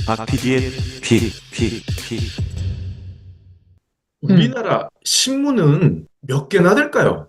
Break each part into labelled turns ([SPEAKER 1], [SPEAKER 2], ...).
[SPEAKER 1] 박 PD의 픽.
[SPEAKER 2] 우리나라 신문은 몇 개나 될까요?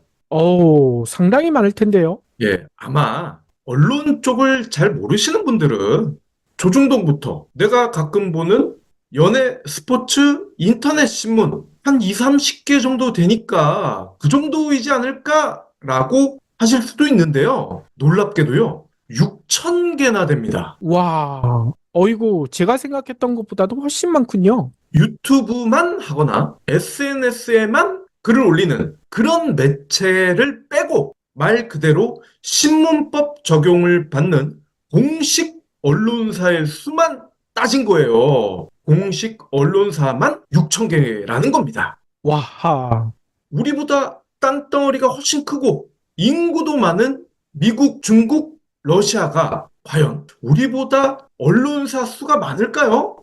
[SPEAKER 3] 상당히 많을 텐데요.
[SPEAKER 2] 예, 아마 언론 쪽을 잘 모르시는 분들은 조중동부터 내가 가끔 보는 연예, 스포츠, 인터넷 신문 한 2, 30개 정도 되니까 그 정도이지 않을까라고 하실 수도 있는데요. 놀랍게도요. 6천 개나 됩니다.
[SPEAKER 3] 와, 어이구, 제가 생각했던 것보다도 훨씬 많군요.
[SPEAKER 2] 유튜브만 하거나 SNS에만 글을 올리는 그런 매체를 빼고 말 그대로 신문법 적용을 받는 공식 언론사의 수만 따진 거예요. 공식 언론사만 6천 개라는 겁니다.
[SPEAKER 3] 와하,
[SPEAKER 2] 우리보다 땅덩어리가 훨씬 크고 인구도 많은 미국, 중국, 러시아가 과연 우리보다 언론사 수가 많을까요?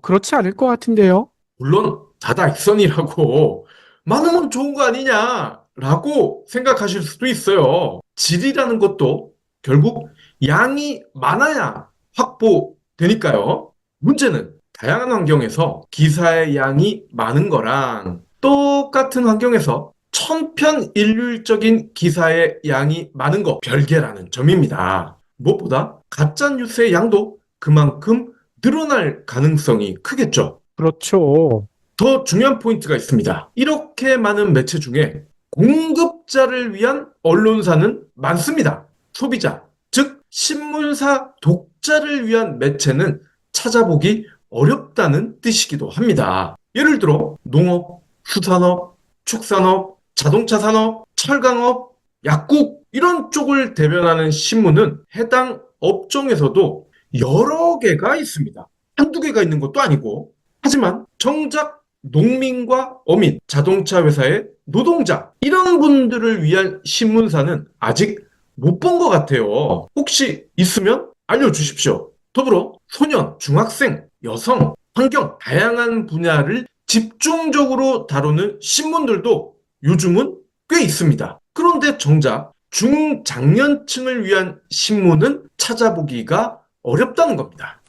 [SPEAKER 3] 그렇지 않을 것 같은데요.
[SPEAKER 2] 물론 다다익선이라고 많으면 좋은 거 아니냐라고 생각하실 수도 있어요. 질이라는 것도 결국 양이 많아야 확보되니까요. 문제는 다양한 환경에서 기사의 양이 많은 거랑 똑같은 환경에서 천편일률적인 기사의 양이 많은 거 별개라는 점입니다. 무엇보다 가짜 뉴스의 양도 그만큼 늘어날 가능성이 크겠죠.
[SPEAKER 3] 그렇죠.
[SPEAKER 2] 더 중요한 포인트가 있습니다. 이렇게 많은 매체 중에 공급자를 위한 언론사는 많습니다. 소비자, 즉 신문사 독자를 위한 매체는 찾아보기 어렵다는 뜻이기도 합니다. 예를 들어 농업, 수산업, 축산업, 자동차 산업, 철강업, 약국 이런 쪽을 대변하는 신문은 해당 업종에서도 여러 개가 있습니다. 한두 개가 있는 것도 아니고 하지만 정작 농민과 어민, 자동차 회사의 노동자 이런 분들을 위한 신문사는 아직 못 본 것 같아요. 혹시 있으면 알려주십시오. 더불어 소년, 중학생, 여성, 환경 다양한 분야를 집중적으로 다루는 신문들도 요즘은 꽤 있습니다. 그런데 정작 중장년층을 위한 신문은 찾아보기가 어렵다는 겁니다.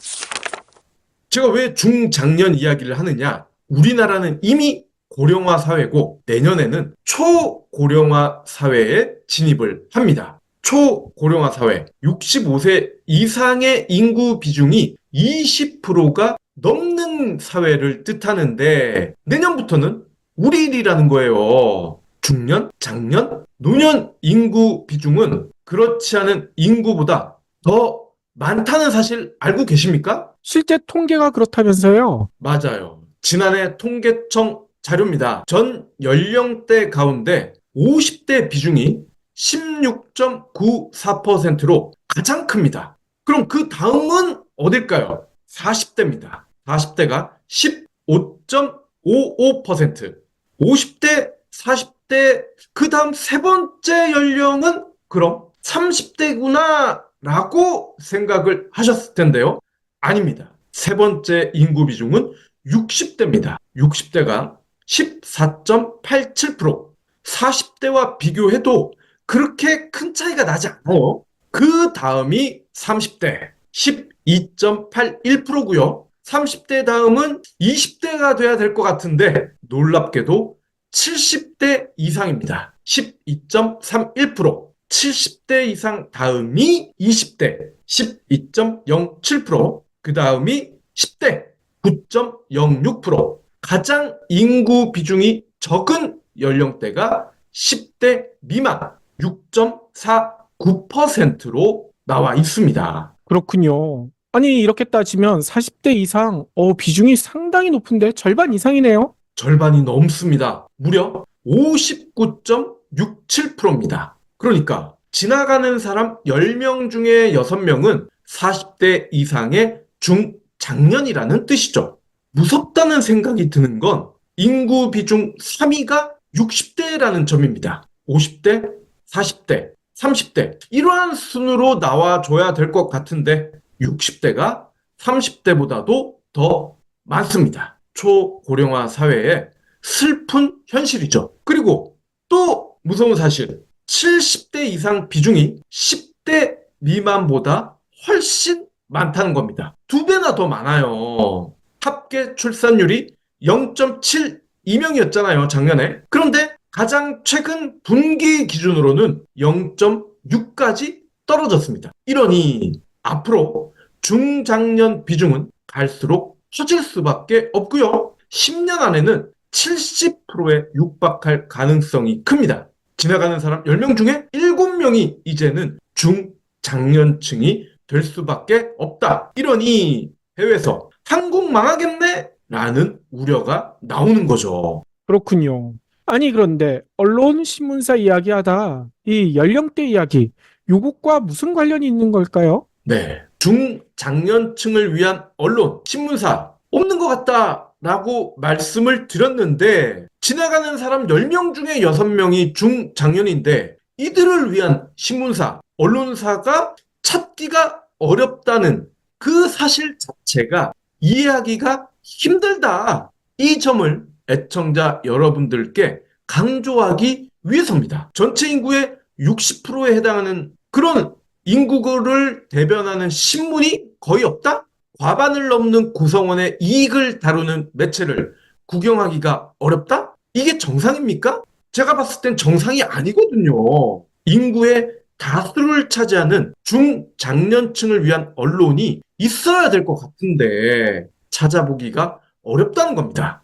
[SPEAKER 2] 제가 왜 중장년 이야기를 하느냐? 우리나라는 이미 고령화 사회고 내년에는 초고령화 사회에 진입을 합니다. 초고령화 사회, 65세 이상의 인구 비중이 20%가 넘는 사회를 뜻하는데 내년부터는 우리 일이라는 거예요. 중년, 장년, 노년 인구 비중은 그렇지 않은 인구보다 더 많다는 사실 알고 계십니까?
[SPEAKER 3] 실제 통계가 그렇다면서요.
[SPEAKER 2] 맞아요. 지난해 통계청 자료입니다. 전 연령대 가운데 50대 비중이 16.94%로 가장 큽니다. 그럼 그 다음은 어딜까요? 40대입니다. 40대가 15.55%, 50대, 40대, 그 다음 세 번째 연령은 그럼 30대구나 라고 생각을 하셨을 텐데요. 아닙니다. 세 번째 인구 비중은 60대입니다. 60대가 14.87%, 40대와 비교해도 그렇게 큰 차이가 나지 않아요. 그 다음이 30대, 12.81%고요. 30대 다음은 20대가 돼야 될 것 같은데 놀랍게도 70대 이상입니다. 12.31%. 70대 이상 다음이 20대 12.07%, 그 다음이 10대 9.06%, 가장 인구 비중이 적은 연령대가 10대 미만 6.49%로 나와 있습니다.
[SPEAKER 3] 그렇군요. 아니, 이렇게 따지면 40대 이상, 비중이 상당히 높은데 절반 이상이네요.
[SPEAKER 2] 절반이 넘습니다. 무려 59.67%입니다. 그러니까 지나가는 사람 10명 중에 6명은 40대 이상의 중장년이라는 뜻이죠. 무섭다는 생각이 드는 건 인구 비중 3위가 60대라는 점입니다. 50대, 40대, 30대 이러한 순으로 나와줘야 될 것 같은데 60대가 30대보다도 더 많습니다. 초고령화 사회의 슬픈 현실이죠. 그리고 또 무서운 사실, 70대 이상 비중이 10대 미만보다 훨씬 많다는 겁니다. 2배나 더 많아요. 합계 출산율이 0.72명이었잖아요, 작년에. 그런데 가장 최근 분기 기준으로는 0.6까지 떨어졌습니다. 이러니 앞으로 중장년 비중은 갈수록 커질 수밖에 없고요. 10년 안에는 70%에 육박할 가능성이 큽니다. 지나가는 사람 10명 중에 7명이 이제는 중장년층이 될 수밖에 없다. 이러니 해외에서 한국 망하겠네? 라는 우려가 나오는 거죠.
[SPEAKER 3] 그렇군요. 아니, 그런데 언론, 신문사 이야기하다 이 연령대 이야기, 요것과 무슨 관련이 있는 걸까요?
[SPEAKER 2] 네. 중장년층을 위한 언론, 신문사 없는 것 같다라고 말씀을 드렸는데 지나가는 사람 10명 중에 6명이 중장년인데 이들을 위한 신문사, 언론사가 찾기가 어렵다는 그 사실 자체가 이해하기가 힘들다. 이 점을 애청자 여러분들께 강조하기 위해서입니다. 전체 인구의 60%에 해당하는 그런 인구를 대변하는 신문이 거의 없다? 과반을 넘는 구성원의 이익을 다루는 매체를 구경하기가 어렵다? 이게 정상입니까? 제가 봤을 땐 정상이 아니거든요. 인구의 다수를 차지하는 중장년층을 위한 언론이 있어야 될 것 같은데 찾아보기가 어렵다는 겁니다.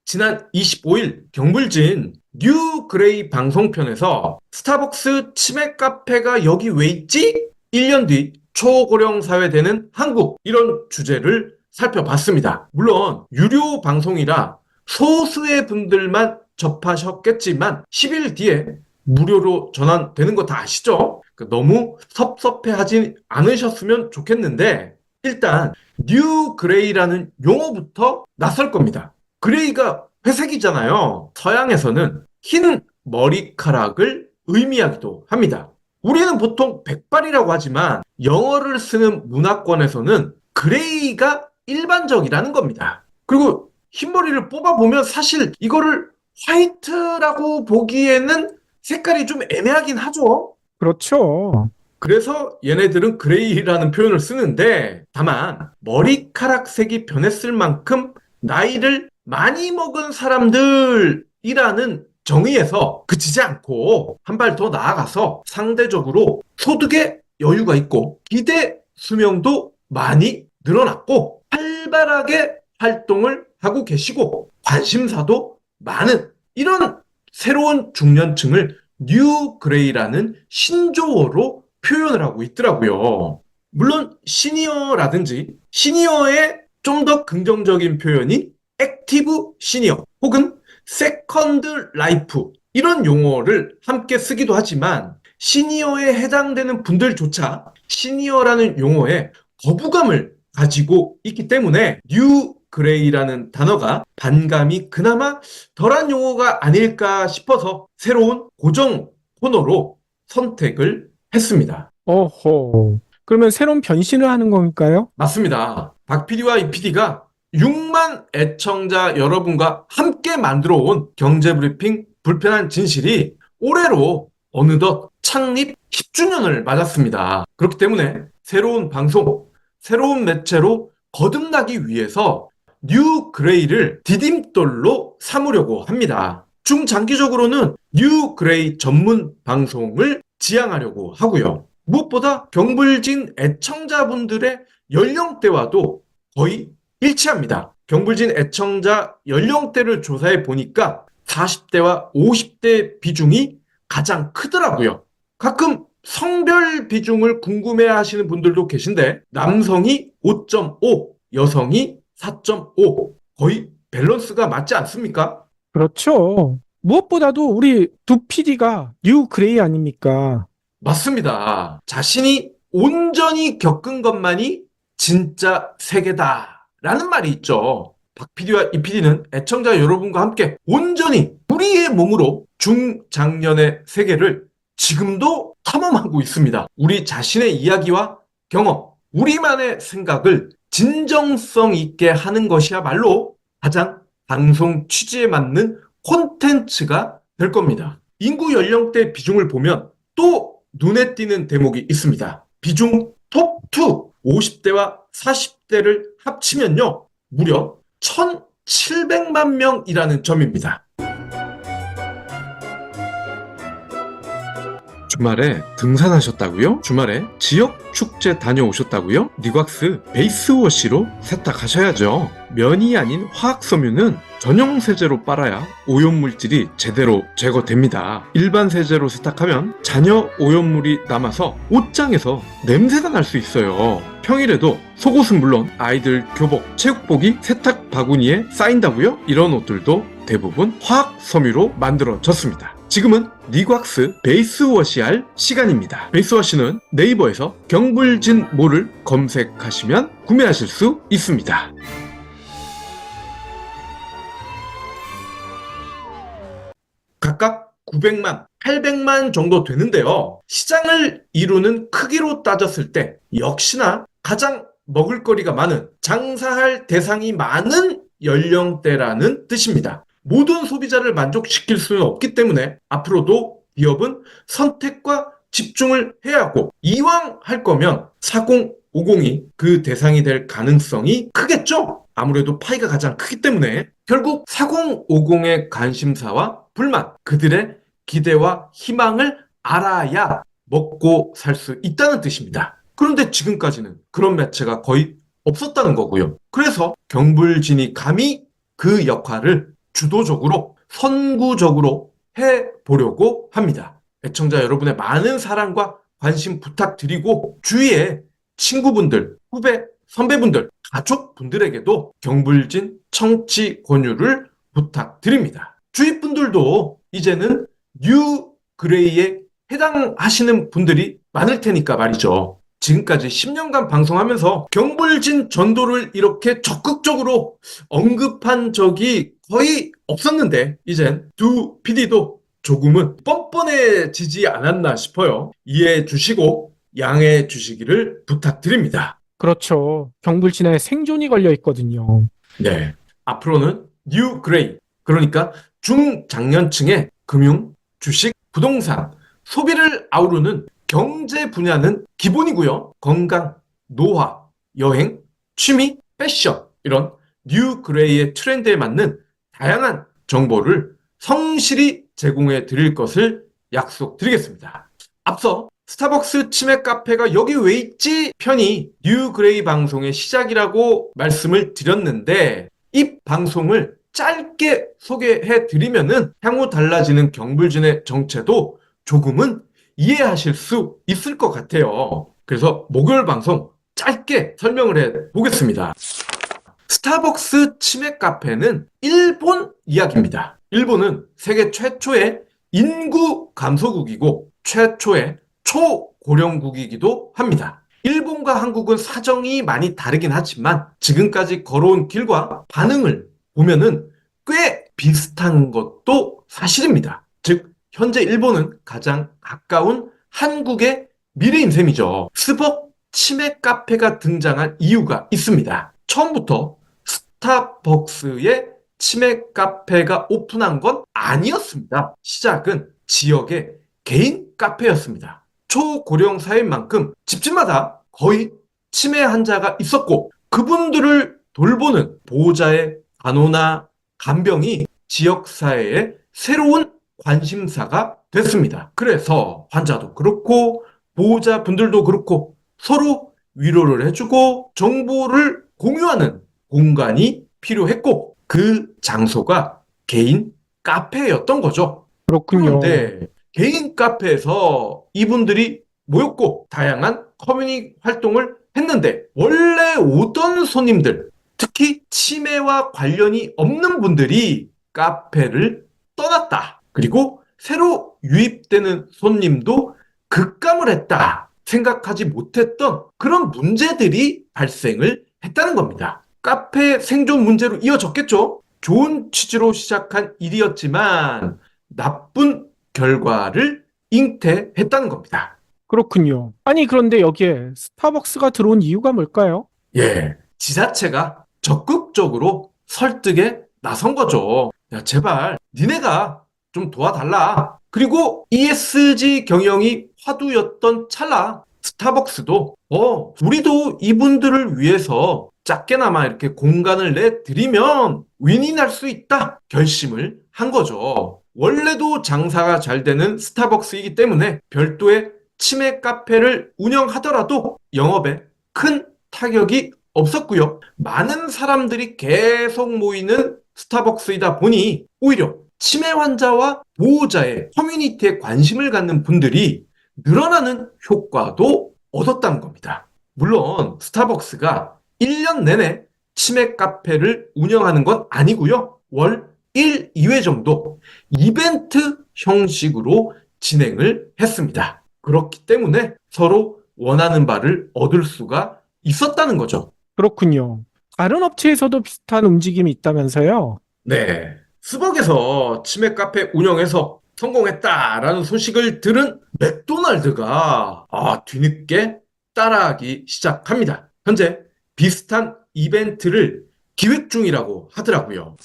[SPEAKER 2] 지난 25일 경불진 뉴 그레이 방송편에서 스타벅스 치맥 카페가 여기 왜 있지? 1년 뒤 초고령 사회 되는 한국, 이런 주제를 살펴봤습니다. 물론 유료 방송이라 소수의 분들만 접하셨겠지만 10일 뒤에 무료로 전환되는 거 다 아시죠? 너무 섭섭해하지 않으셨으면 좋겠는데 일단 뉴 그레이라는 용어부터 낯설 겁니다. 그레이가 회색이잖아요. 서양에서는 흰 머리카락을 의미하기도 합니다. 우리는 보통 백발이라고 하지만 영어를 쓰는 문화권에서는 그레이가 일반적이라는 겁니다. 그리고 흰머리를 뽑아보면 사실 이거를 화이트라고 보기에는 색깔이 좀 애매하긴 하죠.
[SPEAKER 3] 그렇죠.
[SPEAKER 2] 그래서 얘네들은 그레이라는 표현을 쓰는데 다만 머리카락 색이 변했을 만큼 나이를 많이 먹은 사람들이라는 정의에서 그치지 않고 한 발 더 나아가서 상대적으로 소득에 여유가 있고 기대 수명도 많이 늘어났고 활발하게 활동을 하고 계시고 관심사도 많은 이런 새로운 중년층을 뉴 그레이라는 신조어로 표현을 하고 있더라고요. 물론 시니어라든지 시니어의 좀 더 긍정적인 표현이 액티브 시니어 혹은 세컨드 라이프 이런 용어를 함께 쓰기도 하지만 시니어에 해당되는 분들조차 시니어라는 용어에 거부감을 가지고 있기 때문에 뉴 그레이라는 단어가 반감이 그나마 덜한 용어가 아닐까 싶어서 새로운 고정 코너로 선택을 했습니다.
[SPEAKER 3] 어허. 그러면 새로운 변신을 하는 건가요?
[SPEAKER 2] 맞습니다. 박 PD와 이 PD가 6만 애청자 여러분과 함께 만들어 온 경제브리핑 불편한 진실이 올해로 어느덧 창립 10주년을 맞았습니다. 그렇기 때문에 새로운 방송, 새로운 매체로 거듭나기 위해서 뉴 그레이를 디딤돌로 삼으려고 합니다. 중장기적으로는 뉴 그레이 전문 방송을 지향하려고 하고요. 무엇보다 경불진 애청자분들의 연령대와도 거의 일치합니다. 경불진 애청자 연령대를 조사해 보니까 40대와 50대 비중이 가장 크더라고요. 가끔 성별 비중을 궁금해 하시는 분들도 계신데 남성이 5.5, 여성이 4.5 거의 밸런스가 맞지 않습니까?
[SPEAKER 3] 그렇죠. 무엇보다도 우리 두 PD가 뉴 그레이 아닙니까?
[SPEAKER 2] 맞습니다. 자신이 온전히 겪은 것만이 진짜 세계다라는 말이 있죠. 박 PD와 이 PD는 애청자 여러분과 함께 온전히 우리의 몸으로 중장년의 세계를 지금도 탐험하고 있습니다. 우리 자신의 이야기와 경험, 우리만의 생각을 진정성 있게 하는 것이야말로 가장 방송 취지에 맞는 콘텐츠가 될 겁니다. 인구 연령대 비중을 보면 또 눈에 띄는 대목이 있습니다. 비중 톱2 50대와 40대를 합치면요, 무려 1,700만 명이라는 점입니다. 주말에 등산하셨다고요? 주말에 지역 축제 다녀오셨다고요? 니곽스 베이스워시로 세탁하셔야죠. 면이 아닌 화학섬유는 전용 세제로 빨아야 오염물질이 제대로 제거됩니다. 일반 세제로 세탁하면 잔여 오염물이 남아서 옷장에서 냄새가 날 수 있어요. 평일에도 속옷은 물론 아이들 교복, 체육복이 세탁 바구니에 쌓인다고요? 이런 옷들도 대부분 화학섬유로 만들어졌습니다. 지금은 니곽스 베이스워시 할 시간입니다. 베이스워시는 네이버에서 경불진모를 검색하시면 구매하실 수 있습니다. 각각 900만, 800만 정도 되는데요. 시장을 이루는 크기로 따졌을 때 역시나 가장 먹을거리가 많은, 장사할 대상이 많은 연령대라는 뜻입니다. 모든 소비자를 만족시킬 수는 없기 때문에 앞으로도 기업은 선택과 집중을 해야 하고, 이왕 할 거면 4050이 그 대상이 될 가능성이 크겠죠? 아무래도 파이가 가장 크기 때문에 결국 4050의 관심사와 불만, 그들의 기대와 희망을 알아야 먹고 살 수 있다는 뜻입니다. 그런데 지금까지는 그런 매체가 거의 없었다는 거고요. 그래서 경불진이 감히 그 역할을 주도적으로, 선구적으로 해보려고 합니다. 애청자 여러분의 많은 사랑과 관심 부탁드리고, 주위에 친구분들, 후배, 선배분들, 가족분들에게도 경불진 청취 권유를 부탁드립니다. 주위 분들도 이제는 뉴 그레이에 해당하시는 분들이 많을 테니까 말이죠. 지금까지 10년간 방송하면서 경불진 전도를 이렇게 적극적으로 언급한 적이 거의 없었는데, 이젠 두 PD도 조금은 뻔뻔해지지 않았나 싶어요. 이해해 주시고 양해해 주시기를 부탁드립니다.
[SPEAKER 3] 그렇죠. 경불진에 생존이 걸려 있거든요.
[SPEAKER 2] 네. 앞으로는 뉴 그레이, 그러니까 중장년층의 금융, 주식, 부동산, 소비를 아우르는 경제 분야는 기본이고요. 건강, 노화, 여행, 취미, 패션, 이런 뉴 그레이의 트렌드에 맞는 다양한 정보를 성실히 제공해 드릴 것을 약속드리겠습니다. 앞서 스타벅스 치맥 카페가 여기 왜 있지? 편이 뉴 그레이 방송의 시작이라고 말씀을 드렸는데, 이 방송을 짧게 소개해 드리면은 향후 달라지는 경불진의 정체도 조금은 이해하실 수 있을 것 같아요. 그래서 목요일 방송 짧게 설명을 해 보겠습니다. 스타벅스 치맥 카페는 일본 이야기입니다. 일본은 세계 최초의 인구 감소국이고 최초의 초고령국이기도 합니다. 일본과 한국은 사정이 많이 다르긴 하지만 지금까지 걸어온 길과 반응을 보면은 꽤 비슷한 것도 사실입니다. 즉, 현재 일본은 가장 가까운 한국의 미래인 셈이죠. 스벅 치맥 카페가 등장한 이유가 있습니다. 처음부터 스타벅스의 치맥 카페가 오픈한 건 아니었습니다. 시작은 지역의 개인 카페였습니다. 초고령 사회인 만큼 집집마다 거의 치매 환자가 있었고, 그분들을 돌보는 보호자의 간호나 간병이 지역사회의 새로운 관심사가 됐습니다. 그래서 환자도 그렇고 보호자분들도 그렇고 서로 위로를 해주고 정보를 공유하는 공간이 필요했고, 그 장소가 개인 카페였던 거죠.
[SPEAKER 3] 그렇군요.
[SPEAKER 2] 그런데 개인 카페에서 이분들이 모였고 다양한 커뮤니티 활동을 했는데, 원래 오던 손님들, 특히 치매와 관련이 없는 분들이 카페를 떠났다. 그리고 새로 유입되는 손님도 급감을 했다. 생각하지 못했던 그런 문제들이 발생을 했다는 겁니다. 카페 생존 문제로 이어졌겠죠. 좋은 취지로 시작한 일이었지만 나쁜 결과를 잉태했다는 겁니다.
[SPEAKER 3] 그렇군요. 아니, 그런데 여기에 스타벅스가 들어온 이유가 뭘까요?
[SPEAKER 2] 예, 지자체가 적극적으로 설득에 나선 거죠. 야, 제발 니네가 좀 도와달라. 그리고 ESG 경영이 화두였던 찰나 스타벅스도 우리도 이분들을 위해서 작게나마 이렇게 공간을 내드리면 윈이 날 수 있다 결심을 한 거죠. 원래도 장사가 잘 되는 스타벅스이기 때문에 별도의 치맥 카페를 운영하더라도 영업에 큰 타격이 없었고요. 많은 사람들이 계속 모이는 스타벅스이다 보니 오히려 치매 환자와 보호자의 커뮤니티에 관심을 갖는 분들이 늘어나는 효과도 얻었다는 겁니다. 물론 스타벅스가 1년 내내 치맥 카페를 운영하는 건 아니고요. 월 1, 2회 정도 이벤트 형식으로 진행을 했습니다. 그렇기 때문에 서로 원하는 바를 얻을 수가 있었다는 거죠.
[SPEAKER 3] 그렇군요. 다른 업체에서도 비슷한 움직임이 있다면서요?
[SPEAKER 2] 네. 스벅에서 치맥 카페 운영에서 성공했다라는 소식을 들은 맥도날드가 뒤늦게 따라하기 시작합니다. 현재 비슷한 이벤트를 기획 중이라고 하더라고요.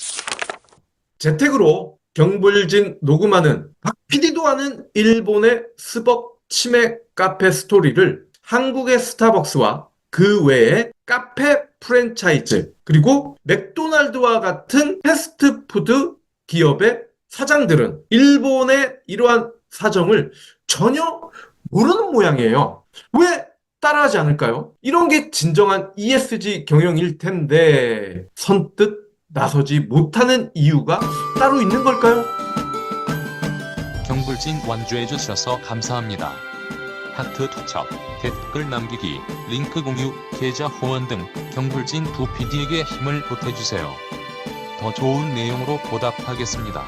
[SPEAKER 2] 재택으로 경불진 녹음하는 박 PD도 아는 일본의 스벅 치맥 카페 스토리를 한국의 스타벅스와 그 외의 카페 프랜차이즈 그리고 맥도날드와 같은 패스트푸드 기업의 사장들은 일본의 이러한 사정을 전혀 모르는 모양이에요. 왜 따라하지 않을까요? 이런 게 진정한 ESG 경영일 텐데 선뜻 나서지 못하는 이유가 따로 있는 걸까요?
[SPEAKER 4] 경불진 완주해 주셔서 감사합니다. 하트 투척, 댓글 남기기, 링크 공유, 계좌 후원 등 경불진 두 PD에게 힘을 보태주세요. 더 좋은 내용으로 보답하겠습니다.